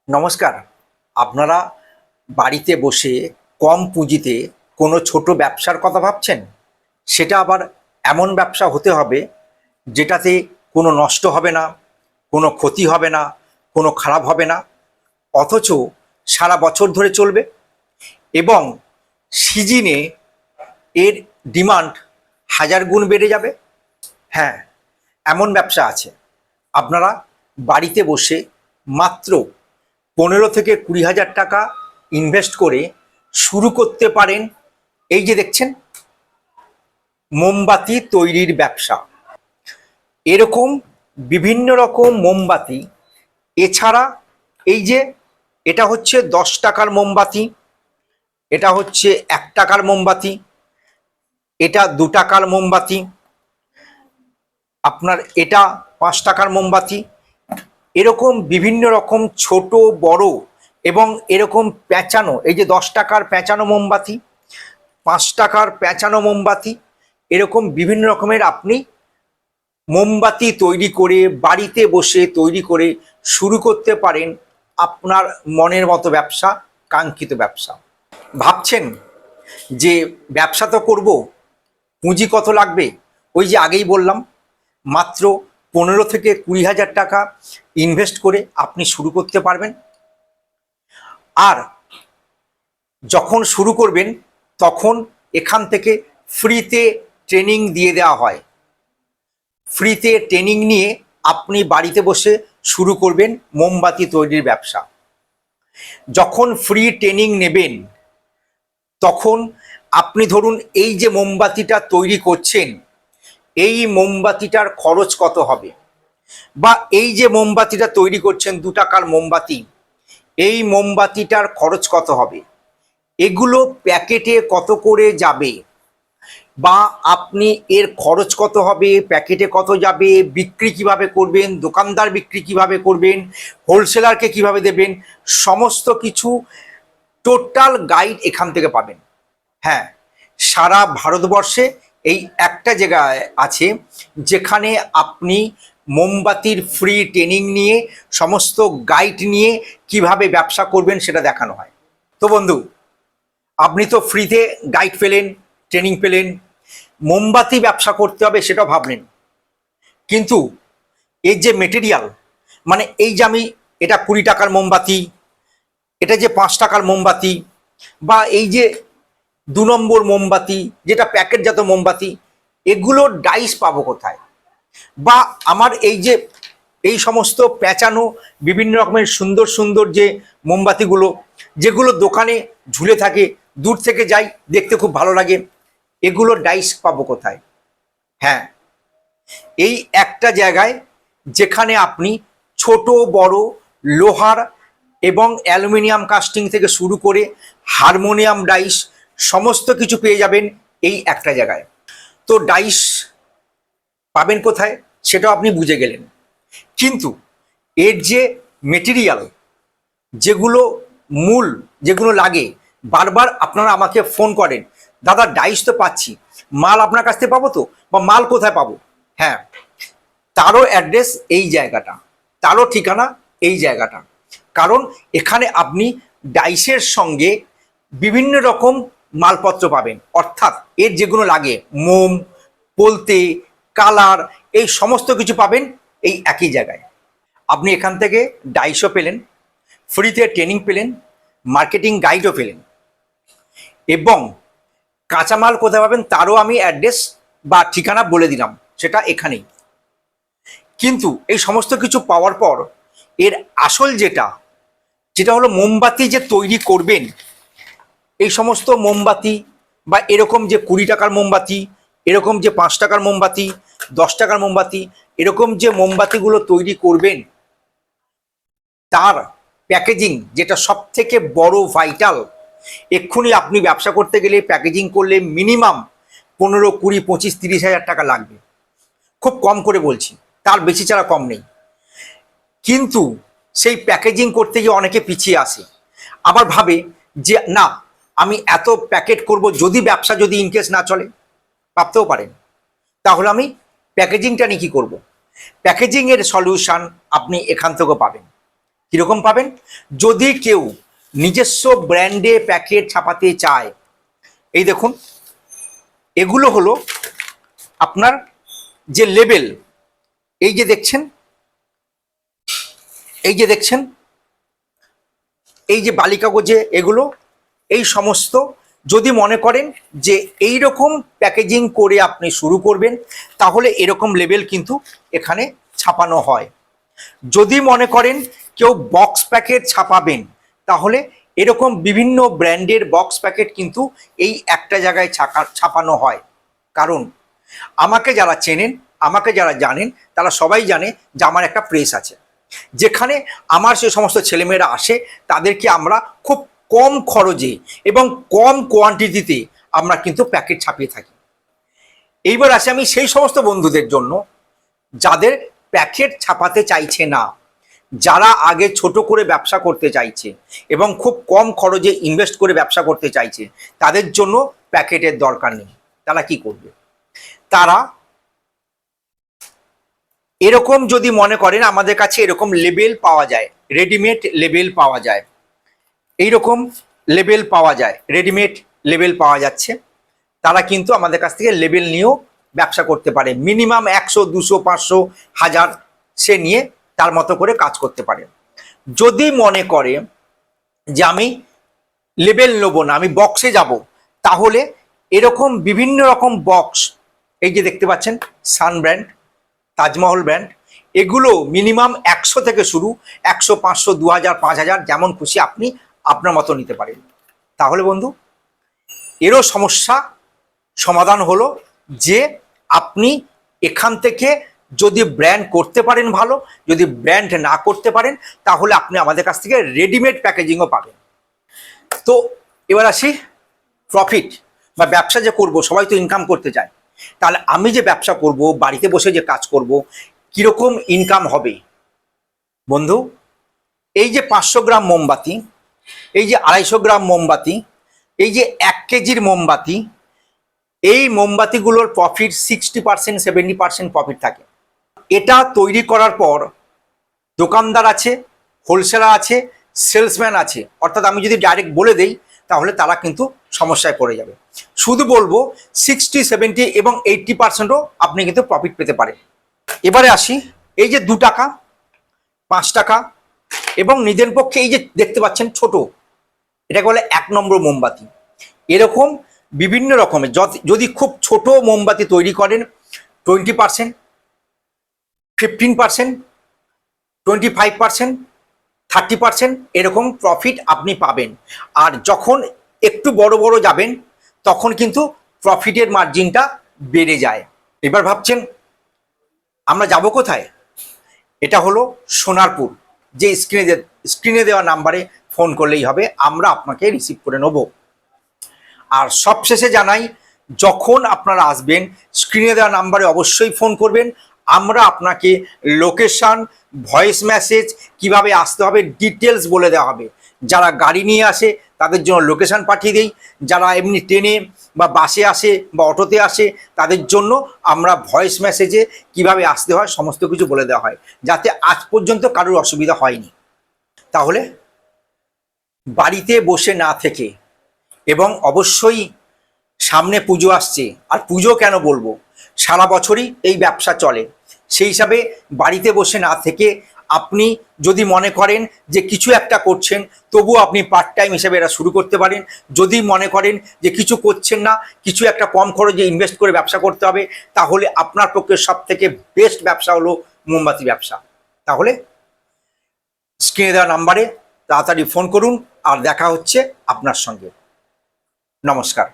নমস্কার। আপনারা বাড়িতে বসে কম পুঁজিতে কোনো ছোট ব্যবসার কথা ভাবছেন? সেটা আবার এমন ব্যবসা হতে হবে যেটাতে কোনো নষ্ট হবে না, কোনো ক্ষতি হবে না, কোনো খারাপ হবে না, অথচ সারা বছর ধরে চলবে এবং সিজনে এর ডিমান্ড হাজার গুণ বেড়ে যাবে। হ্যাঁ, এমন ব্যবসা আছে। আপনারা বাড়িতে বসে মাত্র 15 থেকে 20 হাজার টাকা ইনভেস্ট করে শুরু করতে পারেন। এই যে দেখছেন, মোমবাতি তৈরির ব্যবসা। এরকম বিভিন্ন রকম মোমবাতি, এছাড়া এই যে এটা হচ্ছে 10 টাকার মোমবাতি, এটা হচ্ছে 1 টাকার মোমবাতি, এটা 2 টাকার মোমবাতি, আপনার এটা 5 টাকার মোমবাতি, এরকম বিভিন্ন রকম ছোট বড় এবং এরকম প্যাঁচানো, এই যে 10 টাকার প্যাঁচানো মোমবাতি, 5 টাকার প্যাঁচানো মোমবাতি, এরকম বিভিন্ন রকমের আপনি মোমবাতি তৈরি করে বাড়িতে বসে তৈরি করে শুরু করতে পারেন আপনার মনের মতো ব্যবসা, কাঙ্ক্ষিত ব্যবসা। ভাবছেন যে ব্যবসা তো করব, পুঁজি কত লাগবে? ওই যে আগেই বললাম, মাত্র 15 থেকে 20 হাজার টাকা ইনভেস্ট করে আপনি শুরু করতে পারবেন। আর যখন শুরু করবেন তখন এখান থেকে ফ্রিতে ট্রেনিং দিয়ে দেওয়া হয়। ফ্রিতে ট্রেনিং নিয়ে আপনি বাড়িতে বসে শুরু করবেন মোমবাতি তৈরির ব্যবসা। যখন ফ্রি ট্রেনিং নেবেন তখন আপনি ধরুন এই যে মোমবাতিটা তৈরি করছেন, এই মোমবাতিটার খরচ কত হবে, বা এই যে মোমবাতিটা তৈরি করছেন 2 টাকার মোমবাতি, এই মোমবাতিটার খরচ কত হবে, এগুলো প্যাকেটে কত করে যাবে, বা আপনি এর খরচ কত হবে, প্যাকেটে কত যাবে, বিক্রি কিভাবে করবেন, দোকানদার বিক্রি কিভাবে করবেন, হোলসেলারকে কিভাবে দেবেন, সমস্ত কিছু টোটাল গাইড এখান থেকে পাবেন। হ্যাঁ, সারা ভারতবর্ষে এই একটা জায়গায় আছে যেখানে আপনি মোমবাতির ফ্রি ট্রেনিং নিয়ে সমস্ত গাইড নিয়ে কিভাবে ব্যবসা করবেন সেটা দেখানো হয়। তো বন্ধু, আপনি তো ফ্রিতে গাইড পেলেন, ট্রেনিং পেলেন, মোমবাতি ব্যবসা করতে হবে সেটা ভাবলেন, কিন্তু এর যে মেটেরিয়াল, মানে এই যে আমি এটা 20 টাকার মোমবাতি, এটা যে 5 টাকার মোমবাতি, বা এই যে 2 নম্বর মোমবাতি যেটা প্যাকেটজাত মোমবাতি, এগুলোর ডাইস পাবো কোথায়? বা আমার এই যে এই সমস্ত পেঁচানো বিভিন্ন রকমের সুন্দর সুন্দর যে মোমবাতিগুলো, যেগুলো দোকানে ঝুলে থাকে, দূর থেকে যাই দেখতে খুব ভালো লাগে, এগুলোর ডাইস পাবো কোথায়? হ্যাঁ, এই একটা জায়গায় যেখানে আপনি ছোট বড় লোহার এবং অ্যালুমিনিয়াম কাস্টিং থেকে শুরু করে হারমোনিয়াম ডাইস সমস্ত কিছু পেয়ে যাবেন এই একটা জায়গায়। তো ডাইস পাবেন কোথায় সেটাও আপনি বুঝে গেলেন, কিন্তু এর যে মেটেরিয়াল, যেগুলো মূল, যেগুলো লাগে, বারবার আপনারা আমাকে ফোন করেন, দাদা ডাইস তো পাচ্ছি, মাল আপনার কাছ থেকে পাবো তো, বা মাল কোথায় পাবো? হ্যাঁ, তারও অ্যাড্রেস এই জায়গাটা, তারও ঠিকানা এই জায়গাটা। কারণ এখানে আপনি ডাইসের সঙ্গে বিভিন্ন রকম মালপত্র পাবেন, অর্থাৎ এর যেগুলো লাগে, মোম, পোলতে, কালার, এই সমস্ত কিছু পাবেন এই একই জায়গায়। আপনি এখান থেকে ডাইসও পেলেন, ফ্রিতে ট্রেনিং পেলেন, মার্কেটিং গাইডও পেলেন, এবং কাঁচামাল কোথায় পাবেন তারও আমি অ্যাড্রেস বা ঠিকানা বলে দিলাম, সেটা এখানেই। কিন্তু এই সমস্ত কিছু পাওয়ার পর এর আসল যেটা, যেটা হলো মোমবাতি যে তৈরি করবেন, এই সমস্ত মোমবাতি বা এরকম যে 20 টাকার মোমবাতি, এরকম যে 5 টাকার মোমবাতি, 10 টাকার মোমবাতি, এরকম যে মোমবাতিগুলো তৈরি করবেন, তার প্যাকেজিং যেটা সব থেকে বড় ভাইটাল। এক্ষুনি আপনি ব্যবসা করতে গেলে প্যাকেজিং করলে মিনিমাম 15, 20, 25, 30 হাজার টাকা লাগবে, খুব কম করে বলছি, তার বেশি ছাড়া কম নেই। কিন্তু সেই প্যাকেজিং করতে গিয়ে অনেকে পিছিয়ে আসে, আবার ভাবে যে না, আমি এত প্যাকেট করব, যদি ব্যবসা যদি ইনকেস না চলে, ভাবতেও পারেন, তাহলে আমি প্যাকেজিংটা নিয়ে কী করবো? প্যাকেজিংয়ের সলিউশন আপনি এখান থেকেও পাবেন, কীরকম পাবেন? যদি কেউ নিজস্ব ব্র্যান্ডে প্যাকেট ছাপাতে চায়, এই দেখুন, এগুলো হলো আপনার যে লেবেল, এই যে দেখছেন, এই যে দেখছেন, এই যে বালি কাগজে এগুলো, এই সমস্ত, যদি মনে করেন যে এই রকম প্যাকেজিং করে আপনি শুরু করবেন, তাহলে এরকম লেবেল কিন্তু এখানে ছাপানো হয়। যদি মনে করেন কেউ বক্স প্যাকেট ছাপাবেন, তাহলে এরকম বিভিন্ন ব্র্যান্ডের বক্স প্যাকেট কিন্তু এই একটা জায়গায় ছাপানো হয়। কারণ আমাকে যারা চেনেন, আমাকে যারা জানেন, তারা সবাই জানে যে আমার একটা প্রেস আছে, যেখানে আমার সে সমস্ত ছেলেমেয়েরা আসে, তাদেরকে আমরা খুব কম খরচে এবং কম কোয়ান্টিটিতে আমরা কিন্তু প্যাকেট ছাপিয়ে থাকি। এইবার আসে আমি সেই সমস্ত বন্ধুদের জন্য যাদের প্যাকেট ছাপাতে চাইছে না, যারা আগে ছোট করে ব্যবসা করতে চাইছে এবং খুব কম খরচে ইনভেস্ট করে ব্যবসা করতে চাইছে, তাদের জন্য প্যাকেটের দরকার নেই। তারা কি করবে? তারা এরকম, যদি মনে করেন আমাদের কাছে এরকম লেবেল পাওয়া যায়, রেডিমেড লেবেল পাওয়া যায়, এইরকম লেবেল পাওয়া যায়, রেডিমেড লেবেল পাওয়া যাচ্ছে, তারা কিন্তু আমাদের কাছ থেকে লেবেল নিয়েও ব্যবসা করতে পারে। মিনিমাম 100, 200, 500, 1000 সে নিয়ে তার মতো করে কাজ করতে পারে। যদি মনে করে যে আমি লেবেল নেবো না, আমি বক্সে যাব, তাহলে এরকম বিভিন্ন রকম বক্স, এই যে দেখতে পাচ্ছেন, সান ব্র্যান্ড, তাজমহল ব্র্যান্ড, এগুলো মিনিমাম 100 থেকে শুরু, 100, 500, 2000, 5000, যেমন খুশি আপনি আপনার মতো নিতে পারেন। তাহলে বন্ধু, এরও সমস্যা সমাধান হলো যে আপনি এখান থেকে যদি ব্র্যান্ড করতে পারেন ভালো, যদি ব্র্যান্ড না করতে পারেন, তাহলে আপনি আমাদের কাছ থেকে রেডিমেড প্যাকেজিংও পাবেন। তো এবার আসি প্রফিট বা ব্যবসা যে করব, সবাই তো ইনকাম করতে চায়, তাহলে আমি যে ব্যবসা করব, বাড়িতে বসে যে কাজ করব, কীরকম ইনকাম হবে? বন্ধু, এই যে 500 গ্রাম মোমবাতি, এই যে 250 গ্রাম মোমবাতি, এই যে 1 কেজির মোমবাতি, এই মোমবাতিগুলোর প্রফিট 60%, 70% প্রফিট থাকে। এটা তৈরি করার পর দোকানদার আছে, হোলসেলার আছে, সেলসম্যান আছে, অর্থাৎ আমি যদি ডাইরেক্ট বলে দেই তাহলে তারা কিন্তু সমস্যায় পড়ে যাবে। শুধু বলবো 60, 70 এবং 80%ও আপনি কিন্তু প্রফিট পেতে পারেন। এবারে আসি, এই যে 2 টাকা, 5 টাকা এবং নিদেন পক্ষে এই যে দেখতে পাচ্ছেন ছোট, এটাকে বলে 1 নম্বর মোমবাতি। এরকম বিভিন্ন রকমের, যদি খুব ছোট মোমবাতি তৈরি করেন, 20%, 15%, 25%, 30% এরকম প্রফিট আপনি পাবেন। আর যখন একটু বড় বড় যাবেন, তখন কিন্তু প্রফিটের মার্জিনটা বেড়ে যায়। এবার ভাবছেন আমরা যাব কোথায়? এটা হলো সোনারপুর, যে স্ক্রিনে দেওয়া নাম্বারে ফোন করলেই হবে, আমরা আপনাকে রিসিভ করে নেব। আর সবশেষে জানাই, যখন আপনারা আসবেন, স্ক্রিনে দেওয়া নাম্বারে অবশ্যই ফোন করবেন। আমরা আপনাকে লোকেশান, ভয়েস মেসেজ, কিভাবে আসতে হবে ডিটেলস বলে দেওয়া হবে। যারা গাড়ি নিয়ে আসে তাদের জন্য লোকেশান পাঠিয়ে দিই, যারা এমনি ট্রেনে বা বাসে আসে বা অটোতে আসে তাদের জন্য আমরা ভয়েস মেসেজে কিভাবে আসতে হয় সমস্ত কিছু বলে দেওয়া হয়, যাতে আজ পর্যন্ত কারোর অসুবিধা হয়নি। তাহলে বাড়িতে বসে না থেকে, এবং অবশ্যই সামনে পুজো আসছে, আর পুজো কেন বলবো, সারা বছরই এই ব্যবসা চলে, সেই হিসাবে বাড়িতে বসে না থেকে আপনি যদি মনে করেন যে কিছু একটা করছেন, তবুও আপনি পার্ট টাইম হিসেবে এটা শুরু করতে পারেন। যদি মনে করেন যে কিছু করছেন না, কিছু একটা কম খরচে ইনভেস্ট করে ব্যবসা করতে হবে, তাহলে আপনার পক্ষে সব থেকে বেস্ট ব্যবসা হলো মোমবাতি ব্যবসা। তাহলে স্ক্রিনে দেওয়া নাম্বারে তাড়াতাড়ি ফোন করুন, আর দেখা হচ্ছে আপনার সঙ্গে। নমস্কার।